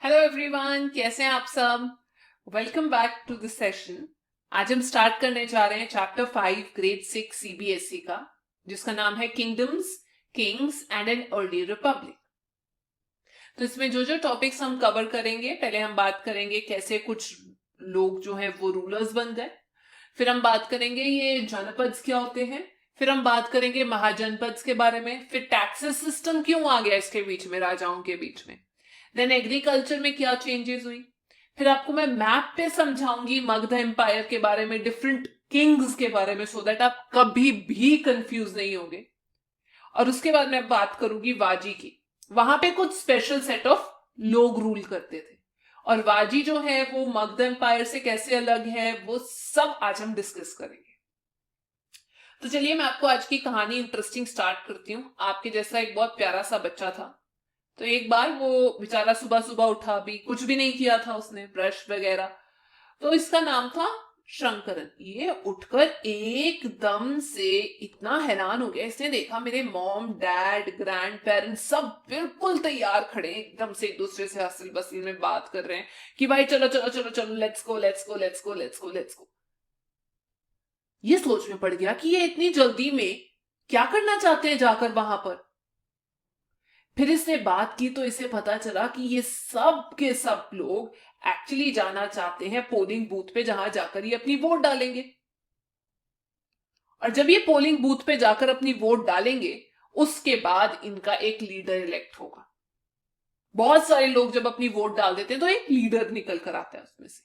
Hello everyone, कैसे हैं आप सब। Welcome back to this session. आज हम स्टार्ट करने जा रहे हैं चैप्टर 5 ग्रेड 6 सीबीएसई का, जिसका नाम है kingdoms, Kings and an early Republic. तो इसमें जो जो टॉपिक्स हम कवर करेंगे, पहले हम बात करेंगे कैसे कुछ लोग जो हैं वो रूलर्स बन गए। फिर हम बात करेंगे ये जनपद क्या होते हैं। फिर हम बात करेंगे महाजनपद के बारे में। फिर टैक्सेस सिस्टम क्यों आ गया इसके बीच में, राजाओं के बीच में। देन एग्रीकल्चर में क्या चेंजेस हुई। फिर आपको मैं मैप पे समझाऊंगी मगध एम्पायर के बारे में, डिफरेंट किंग्स के बारे में, सो दैट आप कभी भी कंफ्यूज नहीं होंगे। और उसके बाद मैं बात करूंगी वाजी की। वहां पे कुछ स्पेशल सेट ऑफ लोग रूल करते थे, और वाजी जो है वो मगध एम्पायर से कैसे अलग है, वो सब आज हम डिस्कस करेंगे। तो चलिए मैं आपको आज की कहानी इंटरेस्टिंग स्टार्ट करती हूँ। आपके जैसा एक बहुत प्यारा सा बच्चा था। तो एक बार वो बेचारा सुबह सुबह उठा, भी कुछ भी नहीं किया था उसने, ब्रश वगैरह। तो इसका नाम था शंकरन। ये उठकर एकदम से इतना हैरान हो गया, इसने देखा मेरे मॉम डैड ग्रैंड पेरेंट्स सब बिल्कुल तैयार खड़े हैं, एकदम से एक दूसरे से हंसल बसल में बात कर रहे हैं कि भाई चलो चलो चलो चलो, let's go let's go let's go let's go let's go. ये सोच में पड़ गया कि ये इतनी जल्दी में क्या करना चाहते हैं जाकर वहां पर। फिर इसने बात की तो इसे पता चला कि ये सब के सब लोग एक्चुअली जाना चाहते हैं पोलिंग बूथ पे, जहां जाकर ये अपनी वोट डालेंगे। और जब ये पोलिंग बूथ पे जाकर अपनी वोट डालेंगे, उसके बाद इनका एक लीडर इलेक्ट होगा। बहुत सारे लोग जब अपनी वोट डाल देते हैं तो एक लीडर निकल कर आता है उसमें से।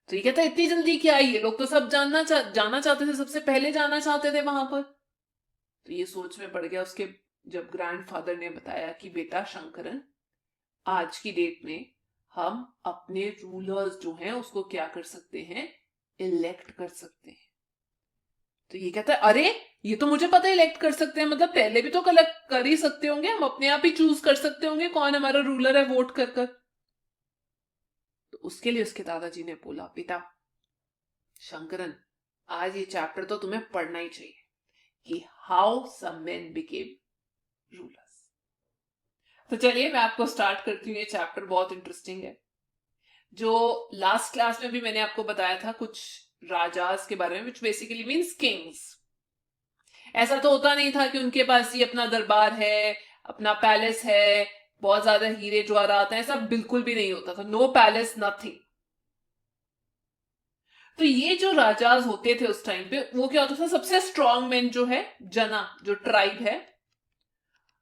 तो ये कहता है इतनी जल्दी क्या है, ये लोग तो सब जाना चाहते थे, सबसे पहले जाना चाहते थे वहां पर। तो ये सोच में पड़ गया उसके, जब ग्रैंडफादर ने बताया कि बेटा शंकरन, आज की डेट में हम अपने रूलर्स जो हैं उसको क्या कर सकते हैं, इलेक्ट कर सकते हैं। तो ये कहता है अरे, ये तो मुझे पता है इलेक्ट कर सकते हैं, मतलब पहले भी तो कलेक्ट कर ही सकते होंगे, हम अपने आप ही चूज कर सकते होंगे कौन हमारा रूलर है वोट कर कर। तो उसके लिए उसके दादाजी ने बोला, बेटा शंकरन, आज ये चैप्टर तो तुम्हें पढ़ना ही चाहिए कि how some men became rulers. तो चलिए मैं आपको स्टार्ट करती हूँ। ये चैप्टर बहुत इंटरेस्टिंग है। जो लास्ट क्लास में भी मैंने आपको बताया था कुछ राजास के बारे में, विच बेसिकली मीन्स किंग्स। ऐसा तो होता नहीं था कि उनके पास ही अपना दरबार है, अपना पैलेस है, बहुत ज्यादा हीरे जवाहरात हैं, ऐसा बिल्कुल भी नहीं होता था। No palace, nothing. तो ये जो राजाज होते थे उस टाइम पे, वो क्या होता था, सबसे स्ट्रॉन्ग मैन जो है, जना जो ट्राइब है,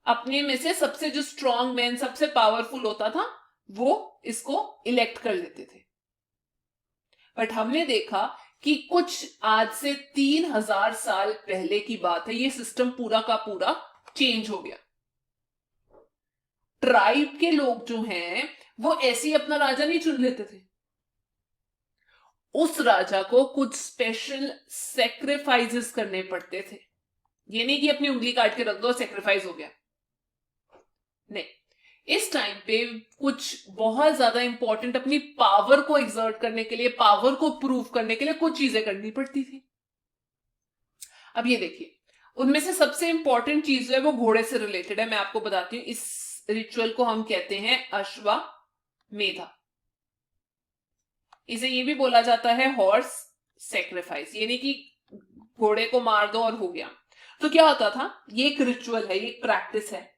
अपने में से सबसे जो स्ट्रॉन्ग मैन, सबसे पावरफुल होता था, वो इसको इलेक्ट कर लेते थे। बट हमने देखा कि कुछ आज से 3000 साल पहले की बात है, ये सिस्टम पूरा का पूरा चेंज हो गया। ट्राइब के लोग जो हैं वो ऐसे ही अपना राजा नहीं चुन लेते थे। उस राजा को कुछ स्पेशल सेक्रीफाइसेस करने पड़ते थे। ये नहीं कि अपनी उंगली काट के रख दो, सेक्रीफाइस हो गया, नहीं। इस टाइम पे कुछ बहुत ज्यादा इंपॉर्टेंट, अपनी पावर को एक्सर्ट करने के लिए, पावर को प्रूव करने के लिए कुछ चीजें करनी पड़ती थी। अब ये देखिए, उनमें से सबसे इंपॉर्टेंट चीज जो है वो घोड़े से रिलेटेड है। मैं आपको बताती हूँ, इस रिचुअल को हम कहते हैं अश्वमेधा। इसे ये भी बोला जाता है हॉर्स सेक्रीफाइस, यानी कि घोड़े को मार दो और हो गया। तो क्या होता था, ये एक रिचुअल है, ये एक प्रैक्टिस है।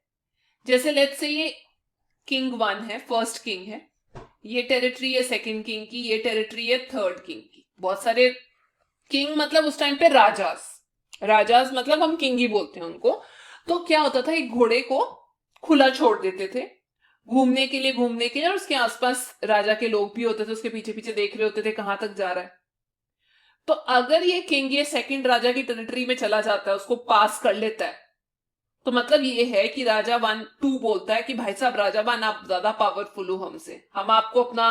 जैसे लेट्स से ये किंग 1 है, फर्स्ट किंग है, ये टेरिटरी है सेकंड किंग की, ये टेरिटरी है थर्ड किंग की। बहुत सारे किंग मतलब उस टाइम पे राजास, राजास मतलब हम किंग ही बोलते हैं उनको। तो क्या होता था, एक घोड़े को खुला छोड़ देते थे घूमने के लिए, और उसके आसपास राजा के लोग भी होते थे, उसके पीछे पीछे देख रहे होते थे कहां तक जा रहा है। तो अगर ये किंग ये सेकंड राजा की टेरिटरी में चला जाता है, उसको पास कर लेता है, तो मतलब ये है कि राजा 1 2 बोलता है कि भाई साहब राजा 1, आप ज्यादा पावरफुल हो हमसे, हम आपको अपना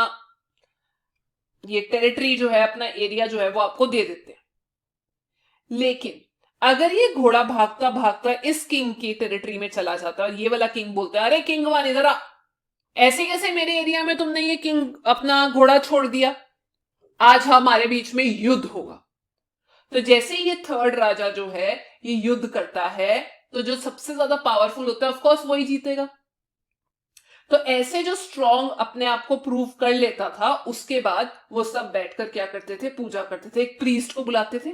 ये टेरिटरी जो है, अपना एरिया जो है वो आपको दे देते हैं। लेकिन अगर ये घोड़ा भागता भागता इस किंग की टेरिटरी में चला जाता है, और ये वाला किंग बोलता है, अरे किंग 1 इधर आ, ऐसे कैसे मेरे एरिया में तुमने ये किंग अपना घोड़ा छोड़ दिया, आज हमारे बीच में युद्ध होगा। तो जैसे ये थर्ड राजा जो है ये युद्ध करता है, तो जो सबसे ज्यादा पावरफुल होता है ऑफकोर्स वही जीतेगा। तो ऐसे जो स्ट्रॉन्ग अपने आप को प्रूव कर लेता था, उसके बाद वो सब बैठकर क्या करते थे, पूजा करते थे। एक प्रीस्ट को बुलाते थे,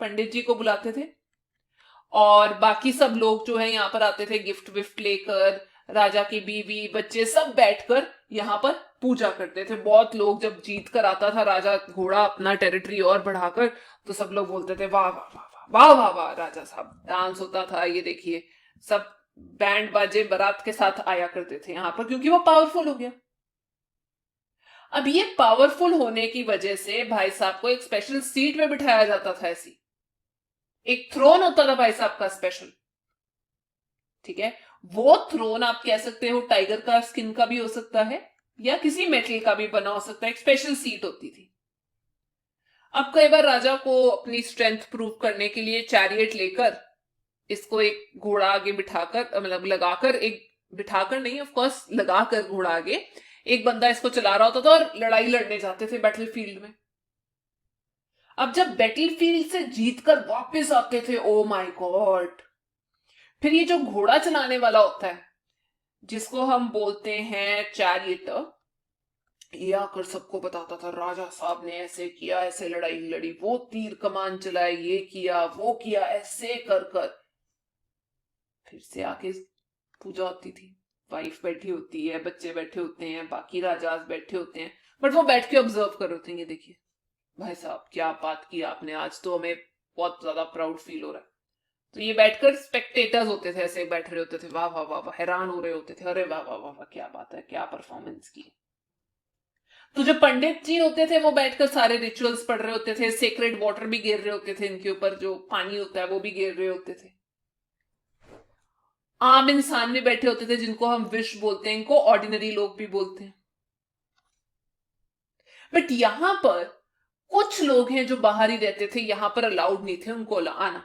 पंडित जी को बुलाते थे, और बाकी सब लोग जो है यहाँ पर आते थे गिफ्ट विफ्ट लेकर, राजा की बीवी बच्चे सब बैठकर यहाँ पर पूजा करते थे। बहुत लोग जब जीत कर आता था राजा घोड़ा अपना टेरिटरी और बढ़ाकर, तो सब लोग बोलते थे वाह वाह वाह वाह वाह वाह वाह राजा साहब। डांस होता था, ये देखिए सब बैंड बाजे बारात के साथ आया करते थे यहाँ पर, क्योंकि वो पावरफुल हो गया। अब ये पावरफुल होने की वजह से भाई साहब को एक स्पेशल सीट में बिठाया जाता था, ऐसी एक थ्रोन होता था भाई साहब का स्पेशल, ठीक है। वो थ्रोन आप कह सकते हो टाइगर का स्किन का भी हो सकता है, या किसी मेटल का भी बना हो सकता है, एक स्पेशल सीट होती थी। अब कई बार राजा को अपनी स्ट्रेंथ प्रूव करने के लिए चैरियट लेकर, इसको एक घोड़ा आगे बिठाकर, मतलब लगाकर, एक बिठाकर नहीं ऑफ कोर्स लगाकर घोड़ा आगे, एक बंदा इसको चला रहा होता था और लड़ाई लड़ने जाते थे बैटलफील्ड में। अब जब बैटलफील्ड से जीतकर वापस आते थे, ओ माय गॉड, फिर ये जो घोड़ा चलाने वाला होता है, जिसको हम बोलते हैं चैरियटर, ये आकर सबको बताता था राजा साहब ने ऐसे किया, ऐसे लड़ाई लड़ी, वो तीर कमान चलाए, ये किया वो किया, ऐसे कर कर फिर से आके पूजा होती थी। वाइफ बैठी होती है, बच्चे बैठे होते हैं, बाकी राजाज बैठे होते हैं, बट वो बैठ के ऑब्जर्व कर रहे होते हैं। ये देखिए भाई साहब क्या बात की आपने, आज तो हमें बहुत ज्यादा प्राउड फील हो रहा है। तो ये बैठकर स्पेक्टेटर्स होते थे, ऐसे बैठ रहे होते थे, वाह वाह वाह वाह, हैरान हो रहे होते थे, अरे वाह वाह वाह वाह क्या बात है, क्या परफॉर्मेंस की। तो जो पंडित जी होते थे वो बैठकर सारे रिचुअल्स पढ़ रहे होते थे, सेक्रेड वाटर भी गिर रहे होते थे इनके ऊपर, जो पानी होता है वो भी गिर रहे होते थे। आम इंसान भी बैठे होते थे, जिनको हम विश बोलते हैं, इनको ऑर्डिनरी लोग भी बोलते हैं। बट यहां पर कुछ लोग हैं जो बाहर ही रहते थे, यहां पर अलाउड नहीं थे उनको आना।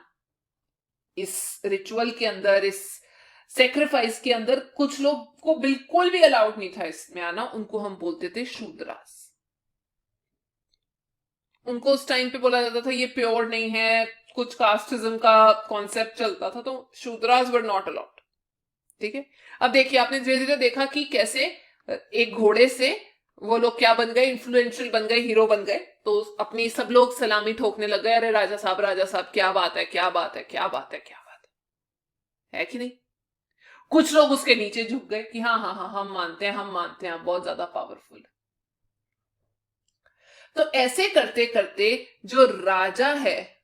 इस रिचुअल के अंदर, इस सेक्रीफाइस के अंदर कुछ लोग को बिल्कुल भी अलाउड नहीं था इसमें आना, उनको हम बोलते थे शूद्रास। उनको उस टाइम पे बोला जाता था ये प्योर नहीं है, कुछ कास्टिज्म का कॉन्सेप्ट चलता था, तो शूद्रास वर नॉट अलाउड, ठीक है। अब देखिए आपने धीरे धीरे देखा कि कैसे एक घोड़े से वो लोग क्या बन गए, इन्फ्लुएंशियल बन गए, हीरो बन गए। तो अपनी सब लोग सलामी ठोकने लग गए, अरे राजा साहब क्या बात है, क्या बात है, क्या बात है, क्या बात है कि नहीं। कुछ लोग उसके नीचे झुक गए कि हाँ हाँ हाँ हम मानते हैं, हम मानते हैं, बहुत ज्यादा पावरफुल है। तो ऐसे करते करते जो राजा है,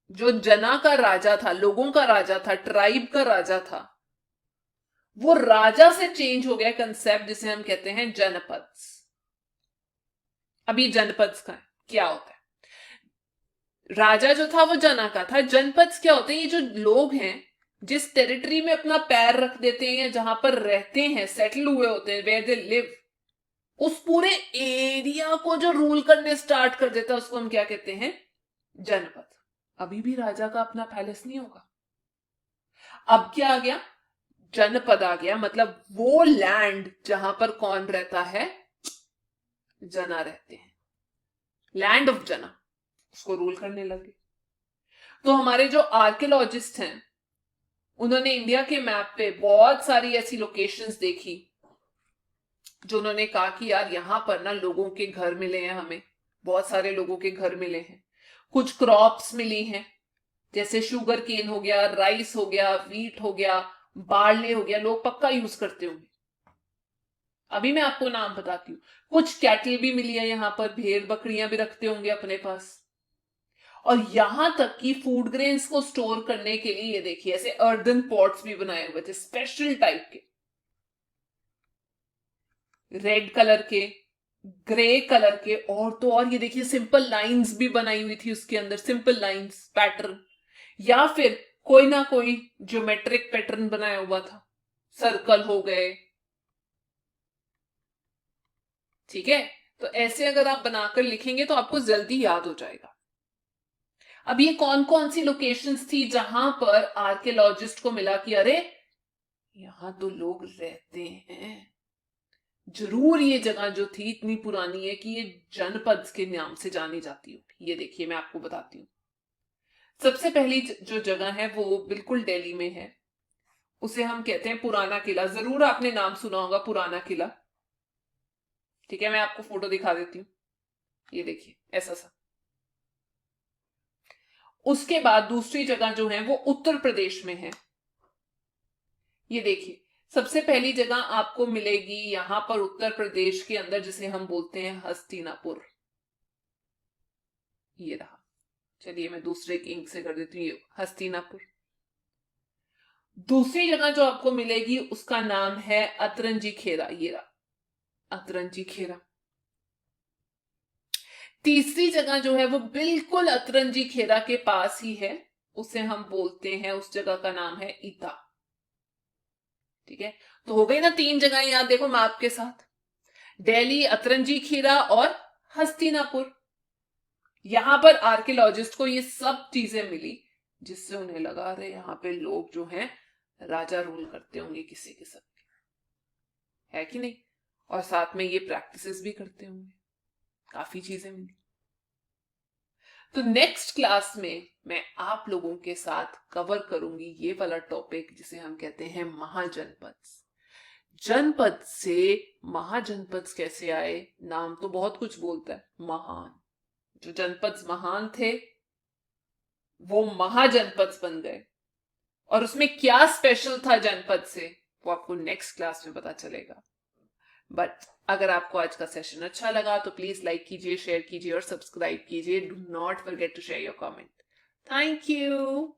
जो जना का राजा था, लोगों का राजा था, ट्राइब का राजा था, वो राजा से चेंज हो गया कंसेप्ट, जिसे हम कहते हैं जनपद। अभी जनपद का क्या होता है, राजा जो था वो जना का था, जनपद क्या होते हैं, ये जो लोग हैं जिस टेरिटरी में अपना पैर रख देते हैं, या जहां पर रहते हैं, सेटल हुए होते हैं, वेयर दे लिव, उस पूरे एरिया को जो रूल करने स्टार्ट कर देता है, उसको हम क्या कहते हैं, जनपद। अभी भी राजा का अपना पैलेस नहीं होगा। अब क्या आ गया, जनपद आ गया, मतलब वो लैंड जहां पर कौन रहता है, जना रहते हैं, लैंड ऑफ जना, उसको रूल करने लगे। तो हमारे जो आर्कियोलॉजिस्ट हैं, उन्होंने इंडिया के मैप पे बहुत सारी ऐसी लोकेशंस देखी, जो उन्होंने कहा कि यार यहां पर ना लोगों के घर मिले हैं, हमें बहुत सारे लोगों के घर मिले हैं, कुछ क्रॉप्स मिली हैं, जैसे शुगर केन हो गया, राइस हो गया, वीट हो गया, बार्ले हो गया, लोग पक्का यूज करते होंगे। अभी मैं आपको नाम बताती हूँ। कुछ कैटल भी मिली है यहाँ पर, भेड़ बकरियां भी रखते होंगे अपने पास, और यहां तक कि फूड ग्रेन्स को स्टोर करने के लिए ये देखिए ऐसे अर्दन पॉट्स भी बनाए हुए थे, स्पेशल टाइप के, रेड कलर के, ग्रे कलर के, और तो और ये देखिए सिंपल लाइंस भी बनाई हुई थी उसके अंदर, सिंपल लाइंस पैटर्न, या फिर कोई ना कोई ज्योमेट्रिक पैटर्न बनाया हुआ था, सर्कल हो गए, ठीक है। तो ऐसे अगर आप बनाकर लिखेंगे तो आपको जल्दी याद हो जाएगा। अब ये कौन कौन सी लोकेशंस थी जहां पर आर्कियोलॉजिस्ट को मिला कि अरे यहां तो लोग रहते हैं, जरूर ये जगह जो थी इतनी पुरानी है कि ये जनपद के नाम से जानी जाती होगी। ये देखिए मैं आपको बताती हूँ। सबसे पहली जो जगह है वो बिल्कुल दिल्ली में है, उसे हम कहते हैं पुराना किला। जरूर आपने नाम सुना होगा पुराना किला। ठीक है, मैं आपको फोटो दिखा देती हूँ। ये देखिए ऐसा सा। उसके बाद दूसरी जगह जो है वो उत्तर प्रदेश में है। ये देखिए, सबसे पहली जगह आपको मिलेगी यहां पर उत्तर प्रदेश के अंदर, जिसे हम बोलते हैं हस्तिनापुर। ये रहा। चलिए मैं दूसरे किंग से कर देती हूँ, ये हस्तिनापुर। दूसरी जगह जो आपको मिलेगी उसका नाम है अतरंजी खेरा। ये रहा अतरंजी खेरा। तीसरी जगह जो है वो बिल्कुल अतरंजी खेरा के पास ही है, उसे हम बोलते हैं, उस जगह का नाम है ईता। ठीक है, तो हो गई ना 3 जगह याद, देखो मैप के साथ, दिल्ली, अतरंजी खेरा और हस्तिनापुर। यहां पर आर्कियोलॉजिस्ट को ये सब चीजें मिली, जिससे उन्हें लगा रहे यहाँ पे लोग जो हैं राजा रूल करते होंगे किसी के सब, है कि नहीं, और साथ में ये प्रैक्टिसेस भी करते होंगे। काफी चीजें मिली। तो नेक्स्ट क्लास में मैं आप लोगों के साथ कवर करूंगी ये वाला टॉपिक जिसे हम कहते हैं महाजनपद। जनपद से महाजनपद कैसे आए, नाम तो बहुत कुछ बोलता है। महान, जो जनपद महान थे वो महाजनपद बन गए, और उसमें क्या स्पेशल था जनपद से वो आपको नेक्स्ट क्लास में पता चलेगा। बट अगर आपको आज का सेशन अच्छा लगा तो प्लीज लाइक कीजिए, शेयर कीजिए और सब्सक्राइब कीजिए। Do not forget to share your comment. Thank you.